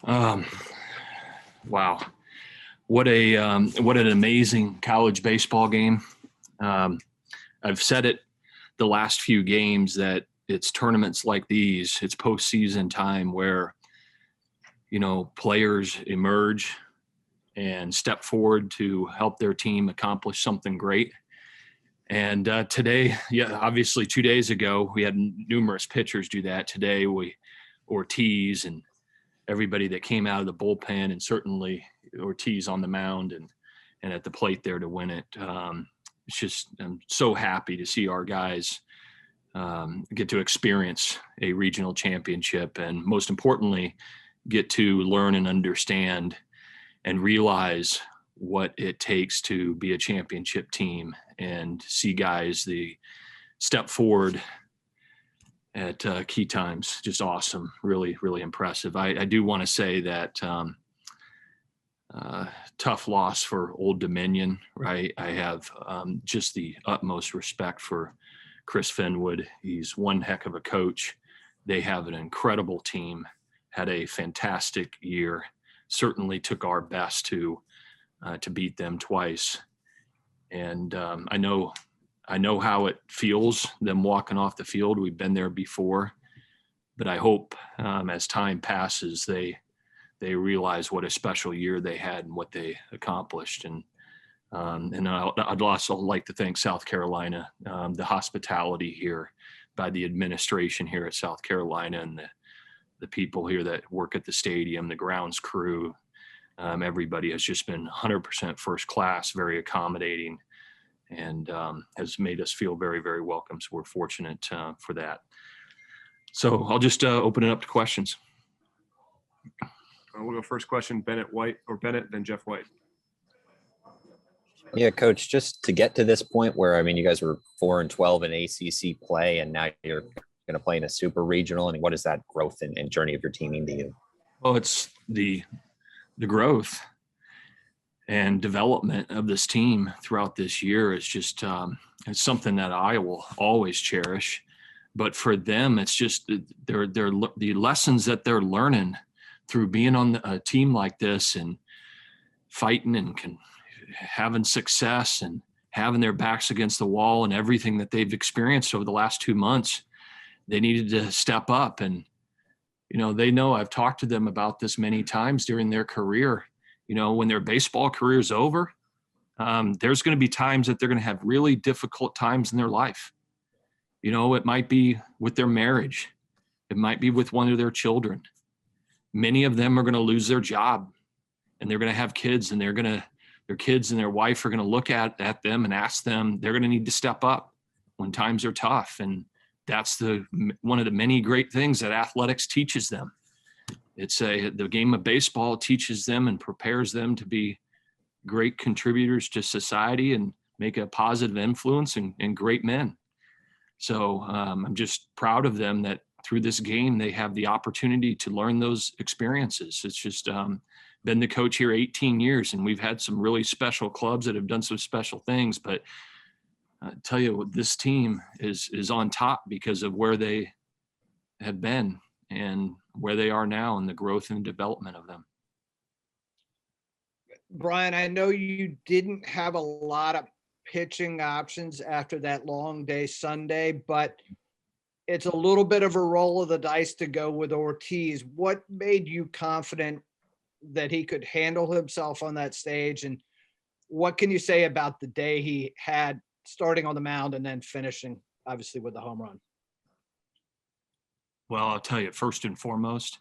Um, wow, what an amazing college baseball game. Um, I've said it the last few games that it's tournaments like these, it's postseason time where players emerge and step forward to help their team accomplish something great. And today, obviously 2 days ago, we had numerous pitchers do that. Today, Ortiz and everybody that came out of the bullpen, and certainly Ortiz on the mound and at the plate there to win it. It's just, I'm so happy to see our guys get to experience a regional championship, and most importantly, get to learn and understand and realize what it takes to be a championship team, and see guys the step forward at key times. Just awesome. Really, really impressive. I do want to say that tough loss for Old Dominion, right? I have just the utmost respect for Chris Finwood. He's one heck of a coach. They have an incredible team, had a fantastic year, certainly took our best to beat them twice. And I know how it feels, them walking off the field. We've been there before, but I hope as time passes, they realize what a special year they had and what they accomplished. And I'd also like to thank South Carolina, the hospitality here by the administration here at South Carolina, and the people here that work at the stadium, the grounds crew. Everybody has just been 100% first class, very accommodating, and has made us feel very, very welcome. So we're fortunate for that. So I'll just open it up to questions. We'll go first question, Bennett, then Jeff White. Yeah, Coach, just to get to this point where, I mean, you guys were 4-12 in ACC play, and now you're going to play in a super regional. And what is that growth and journey of your team mean to you? Well, it's the growth and development of this team throughout this year is just it's something that I will always cherish. But for them, it's just the lessons that they're learning through being on a team like this and fighting and having success and having their backs against the wall and everything that they've experienced over the last 2 months. They needed to step up, and they know I've talked to them about this many times during their career. When their baseball career is over, there's going to be times that they're going to have really difficult times in their life. It might be with their marriage. It might be with one of their children. Many of them are going to lose their job, and they're going to have kids, and their kids and their wife are going to look at them and ask them, they're going to need to step up when times are tough. And that's one of the many great things that athletics teaches them. The game of baseball teaches them and prepares them to be great contributors to society and make a positive influence and great men. So I'm just proud of them that through this game, they have the opportunity to learn those experiences. It's just been the coach here 18 years, and we've had some really special clubs that have done some special things. But I tell you, this team is on top because of where they have been and where they are now and the growth and development of them. Brian, I know you didn't have a lot of pitching options after that long day Sunday, but it's a little bit of a roll of the dice to go with Ortiz. What made you confident that he could handle himself on that stage? And what can you say about the day he had starting on the mound and then finishing, obviously, with the home run? Well, I'll tell you, first and foremost,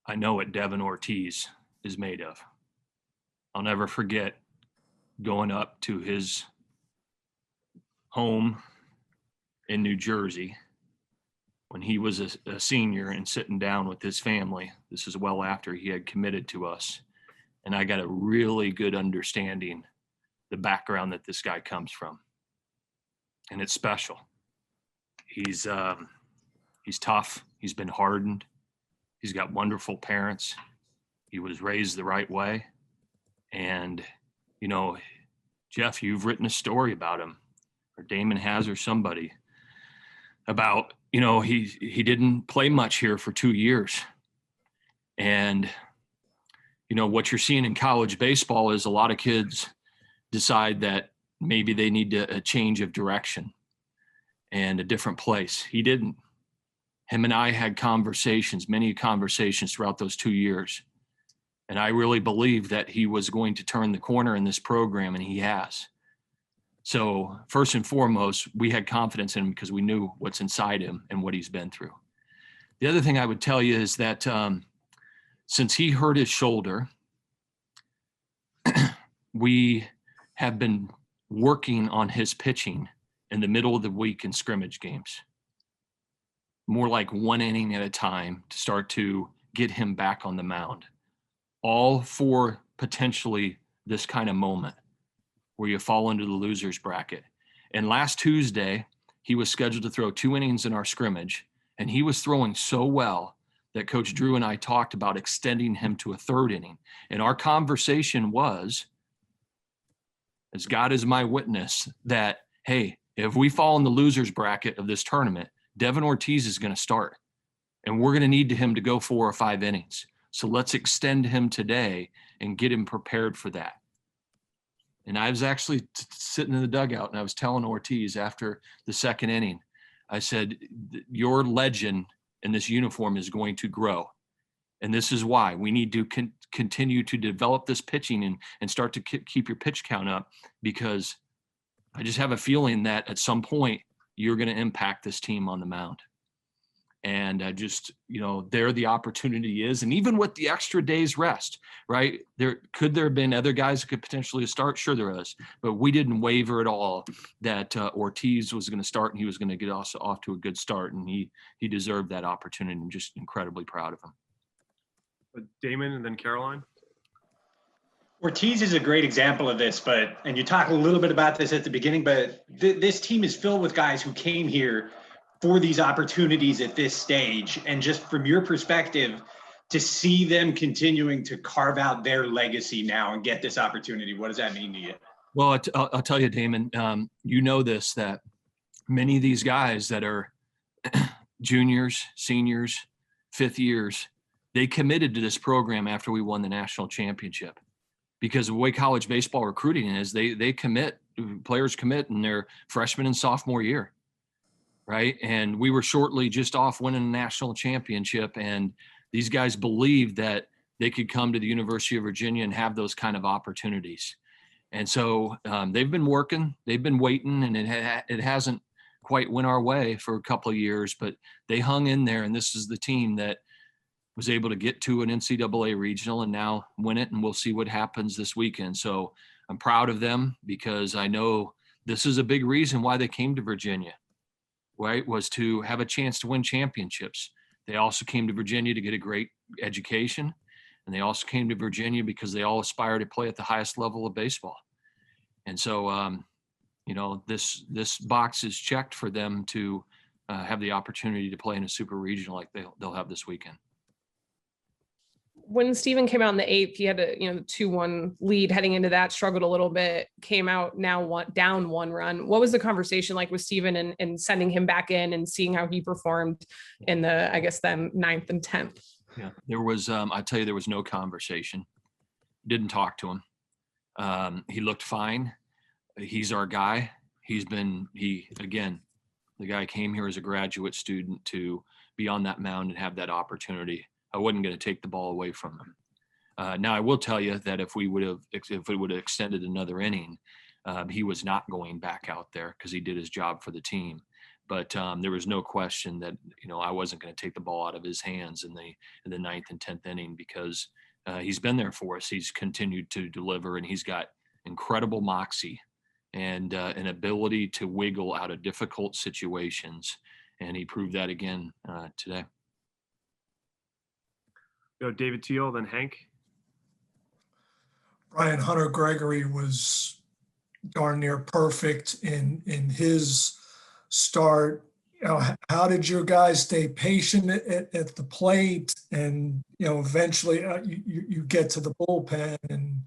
I know what Devin Ortiz is made of. I'll never forget going up to his home in New Jersey when he was a senior and sitting down with his family. This is well after he had committed to us. And I got a really good understanding the background that this guy comes from. And it's special. He's tough. He's been hardened. He's got wonderful parents. He was raised the right way. And, Jeff, you've written a story about him, or Damon has, or somebody, about, he didn't play much here for 2 years. And, what you're seeing in college baseball is a lot of kids decide that maybe they need a change of direction and a different place. He didn't. Him and I had many conversations throughout those 2 years. And I really believed that he was going to turn the corner in this program, and he has. So first and foremost, we had confidence in him because we knew what's inside him and what he's been through. The other thing I would tell you is that since he hurt his shoulder, we have been working on his pitching in the middle of the week in scrimmage games. More like one inning at a time to start to get him back on the mound. All for potentially this kind of moment where you fall into the loser's bracket. And last Tuesday, he was scheduled to throw 2 innings in our scrimmage, and he was throwing so well that Coach Drew and I talked about extending him to a 3rd inning. And our conversation was, as God is my witness, that, hey, if we fall in the loser's bracket of this tournament, Devin Ortiz is going to start, and we're going to need him to go 4 or 5 innings. So let's extend him today and get him prepared for that. And I was actually sitting in the dugout, and I was telling Ortiz after the 2nd inning, I said, your legend in this uniform is going to grow. And this is why we need to continue to develop this pitching and start to keep your pitch count up, because I just have a feeling that at some point you're going to impact this team on the mound. And I just, there the opportunity is. And even with the extra day's rest, right, could there have been other guys that could potentially start? Sure there is. But we didn't waver at all that Ortiz was going to start, and he was going to get us off to a good start. And he deserved that opportunity. I'm just incredibly proud of him. Damon and then Caroline. Ortiz is a great example of this, and you talk a little bit about this at the beginning, but this team is filled with guys who came here for these opportunities at this stage. And just from your perspective, to see them continuing to carve out their legacy now and get this opportunity, what does that mean to you? Well, I'll tell you, Damon, this, that many of these guys that are juniors, seniors, 5th years, they committed to this program after we won the national championship. Because the way college baseball recruiting is, players commit in their freshman and sophomore year, right? And we were shortly just off winning a national championship, and these guys believed that they could come to the University of Virginia and have those kind of opportunities. And so they've been working, they've been waiting, and it hasn't quite went our way for a couple of years, but they hung in there, and this is the team that was able to get to an NCAA regional and now win it, and we'll see what happens this weekend. So I'm proud of them, because I know this is a big reason why they came to Virginia, right, was to have a chance to win championships. They also came to Virginia to get a great education, and they also came to Virginia because they all aspire to play at the highest level of baseball. And so, this box is checked for them to have the opportunity to play in a super regional like they'll have this weekend. When Steven came out in the 8th, he had a 2-1 lead heading into that, struggled a little bit, came out down 1 run. What was the conversation like with Steven and sending him back in and seeing how he performed in the, I guess, then 9th and 10th? Yeah, there was, I tell you, there was no conversation. Didn't talk to him. He looked fine. He's our guy. Again, the guy came here as a graduate student to be on that mound and have that opportunity. I wasn't going to take the ball away from him. Now I will tell you that if it would have extended another inning, he was not going back out there because he did his job for the team. But there was no question that I wasn't going to take the ball out of his hands in the 9th and 10th inning, because he's been there for us. He's continued to deliver, and he's got incredible moxie and an ability to wiggle out of difficult situations, and he proved that again today. David Teal, then Hank. Brian Hunter Gregory was darn near perfect in his start. How did your guys stay patient at the plate, and eventually you get to the bullpen and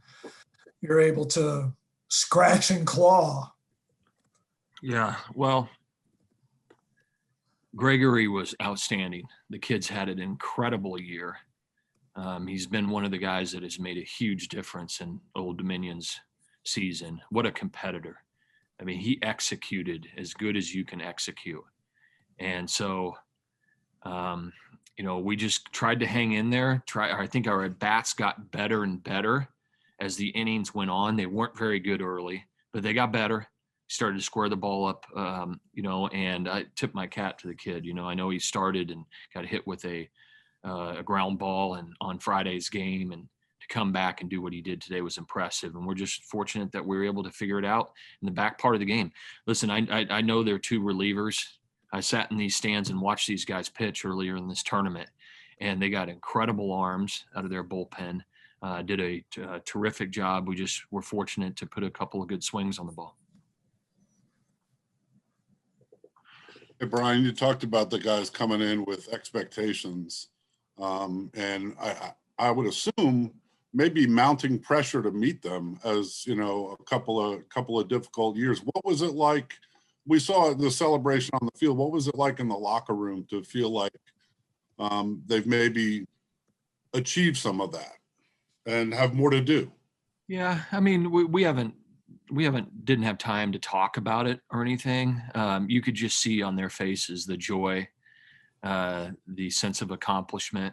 you're able to scratch and claw? Yeah, well, Gregory was outstanding. The kid's had an incredible year. He's been one of the guys that has made a huge difference in Old Dominion's season. What a competitor. I mean, he executed as good as you can execute. And so, we just tried to hang in there. I think our at-bats got better and better as the innings went on. They weren't very good early, but they got better. Started to square the ball up, and I tipped my cap to the kid. I know he started and got hit with a ground ball and on Friday's game, and to come back and do what he did today was impressive. And we're just fortunate that we were able to figure it out in the back part of the game. Listen, I know they're two relievers. I sat in these stands and watched these guys pitch earlier in this tournament, and they got incredible arms out of their bullpen. Did a terrific job. We just were fortunate to put a couple of good swings on the ball. Hey, Brian, you talked about the guys coming in with expectations, and I would assume maybe mounting pressure to meet them as, a couple of difficult years. What was it like? We saw the celebration on the field. What was it like in the locker room to feel like they've maybe achieved some of that and have more to do? Yeah, I mean, we didn't have time to talk about it or anything. You could just see on their faces the joy, the sense of accomplishment.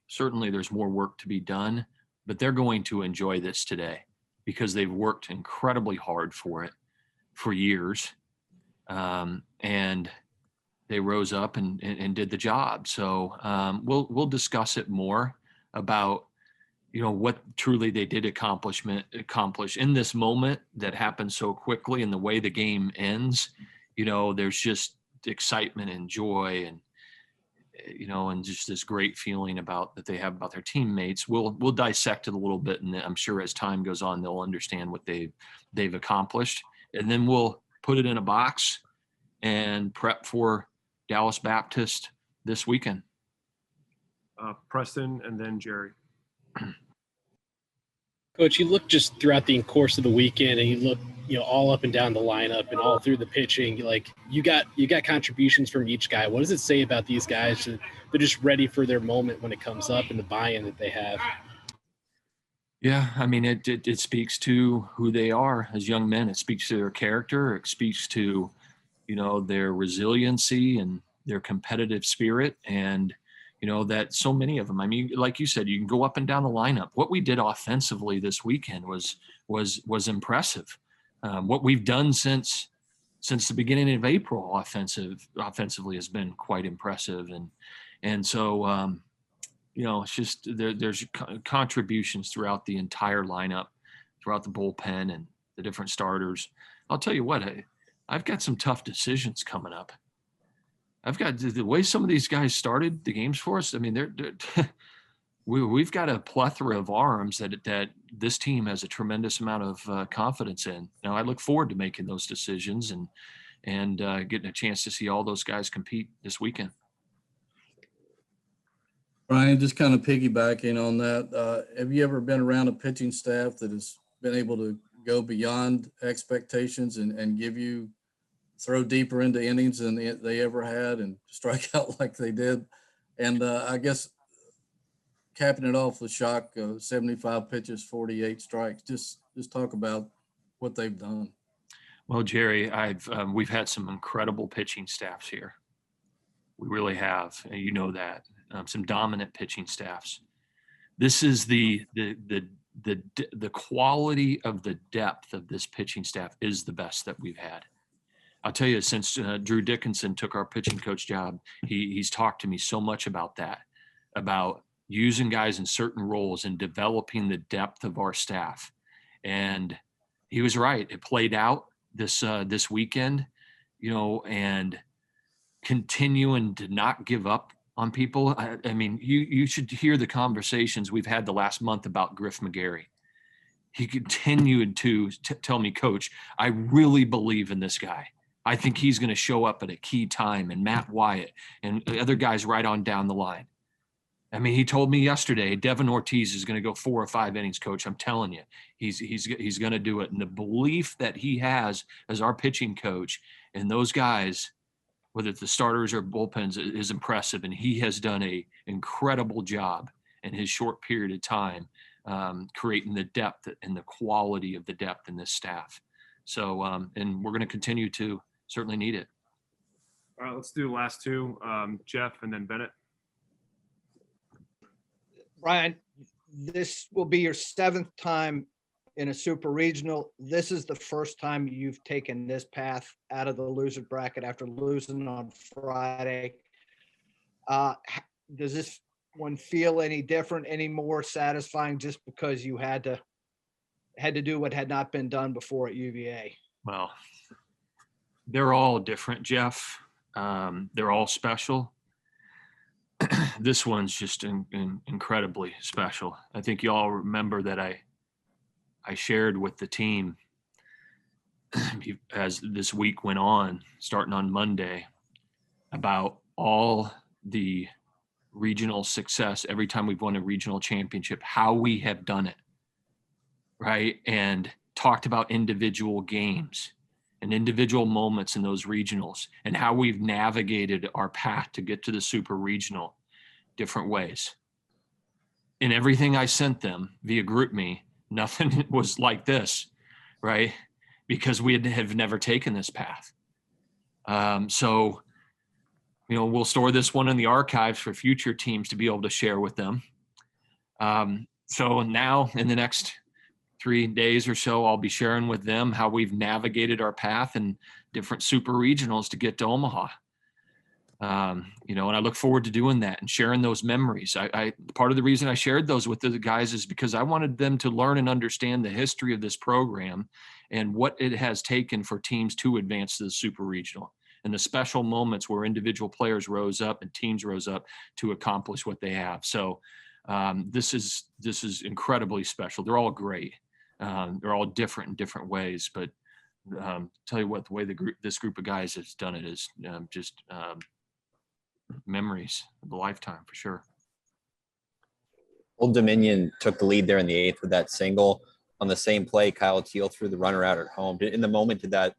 Certainly there's more work to be done, but they're going to enjoy this today because they've worked incredibly hard for it for years. And they rose up and did the job. So we'll discuss it more about, what truly they did accomplish in this moment that happened so quickly, and the way the game ends. There's just excitement and joy and just this great feeling that they have about their teammates. We'll dissect it a little bit, and I'm sure as time goes on, they'll understand what they've accomplished, and then we'll put it in a box and prep for Dallas Baptist this weekend. Preston and then Jerry. Coach, you look just throughout the course of the weekend, and you look, all up and down the lineup and all through the pitching. You got contributions from each guy. What does it say about these guys? They're just ready for their moment when it comes up, and the buy-in that they have. Yeah, I mean, it speaks to who they are as young men. It speaks to their character. It speaks to, their resiliency and their competitive spirit. And, that so many of them, I mean, like you said, you can go up and down the lineup. What we did offensively this weekend was impressive. What we've done since the beginning of April offensively has been quite impressive. And so, it's just there's contributions throughout the entire lineup, throughout the bullpen and the different starters. I'll tell you what, I've got some tough decisions coming up. I've got the way some of these guys started the games for us. I mean, we've got a plethora of arms that this team has a tremendous amount of confidence in. Now, I look forward to making those decisions and getting a chance to see all those guys compete this weekend. Brian, just kind of piggybacking on that, have you ever been around a pitching staff that has been able to go beyond expectations and throw deeper into innings than they ever had and strike out like they did? And I guess capping it off with Shock, 75 pitches, 48 strikes. Just talk about what they've done. Well, Jerry, we've had some incredible pitching staffs here. We really have, and you know that. Some dominant pitching staffs. This is the quality of the depth of this pitching staff is the best that we've had. I'll tell you, since Drew Dickinson took our pitching coach job, he's talked to me so much about that, about using guys in certain roles and developing the depth of our staff. And he was right. It played out this weekend, and continuing to not give up on people. I mean, you should hear the conversations we've had the last month about Griff McGarry. He continued to tell me, Coach, I really believe in this guy. I think he's going to show up at a key time, and Matt Wyatt and other guys right on down the line. I mean, he told me yesterday, Devin Ortiz is going to go 4 or 5 innings, Coach. I'm telling you, he's going to do it. And the belief that he has as our pitching coach and those guys, whether it's the starters or bullpens, is impressive. And he has done an incredible job in his short period of time, creating the depth and the quality of the depth in this staff. So, and we're going to continue to certainly need it. All right, let's do the last two. Jeff and then Bennett. Brian, this will be your 7th time in a super regional. This is the first time you've taken this path out of the loser bracket after losing on Friday. Does this one feel any different, any more satisfying, just because you had to do what had not been done before at UVA? Well, they're all different, Jeff. They're all special. This one's just incredibly special. I think you all remember that I shared with the team as this week went on, starting on Monday, about all the regional success every time we've won a regional championship, how we have done it, right? And talked about individual games and individual moments in those regionals and how we've navigated our path to get to the super regional different ways. In everything I sent them via GroupMe, nothing was like this, right? Because we have never taken this path. So, you know, we'll store this one in the archives for future teams to be able to share with them. So now in the next 3 days or so, I'll be sharing with them how we've navigated our path in different super regionals to get to Omaha. You know, and I look forward to doing that and sharing those memories. I part of the reason I shared those with the guys is because I wanted them to learn and understand the history of this program and what it has taken for teams to advance to the super regional and the special moments where individual players rose up and teams rose up to accomplish what they have. So this is incredibly special. They're all great. They're all different in different ways, but tell you what, the way this group of guys has done it is just memories of a lifetime for sure. Old Dominion took the lead there in the 8th with that single. On the same play, Kyle Teal threw the runner out at home. In the moment, did that,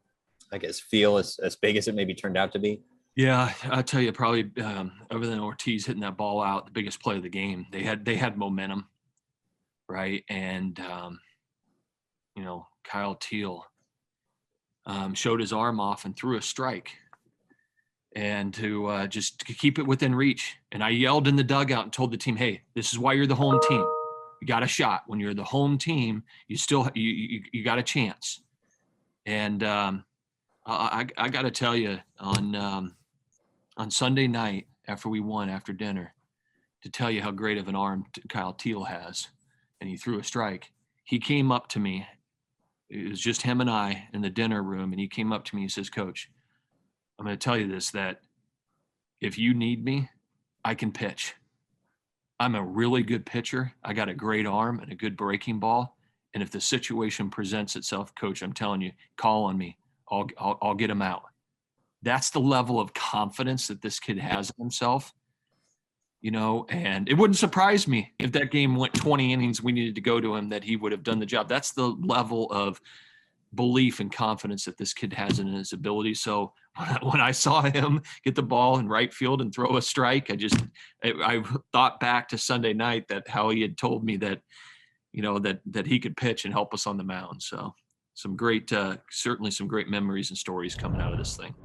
I guess, feel as big as it maybe turned out to be? Yeah, I'll tell you, probably other than Ortiz hitting that ball out, the biggest play of the game. They had momentum, right? And you know, Kyle Teal showed his arm off and threw a strike, and to just keep it within reach. And I yelled in the dugout and told the team, "Hey, this is why you're the home team. You got a shot. When you're the home team, you still you got a chance." And I got to tell you, on Sunday night after we won after dinner, to tell you how great of an arm Kyle Teal has, and he threw a strike. He came up to me. It was just him and I in the dinner room, and he came up to me and says, "Coach, I'm going to tell you this, that if you need me, I can pitch. I'm a really good pitcher. I got a great arm and a good breaking ball. And if the situation presents itself, Coach, I'm telling you, call on me. I'll get him out." That's the level of confidence that this kid has in himself, you know, and it wouldn't surprise me if that game went 20 innings, we needed to go to him, that he would have done the job. That's the level of belief and confidence that this kid has in his ability. So when I saw him get the ball in right field and throw a strike, I thought back to Sunday night, that how he had told me that, you know, that he could pitch and help us on the mound. So some great, certainly some great memories and stories coming out of this thing.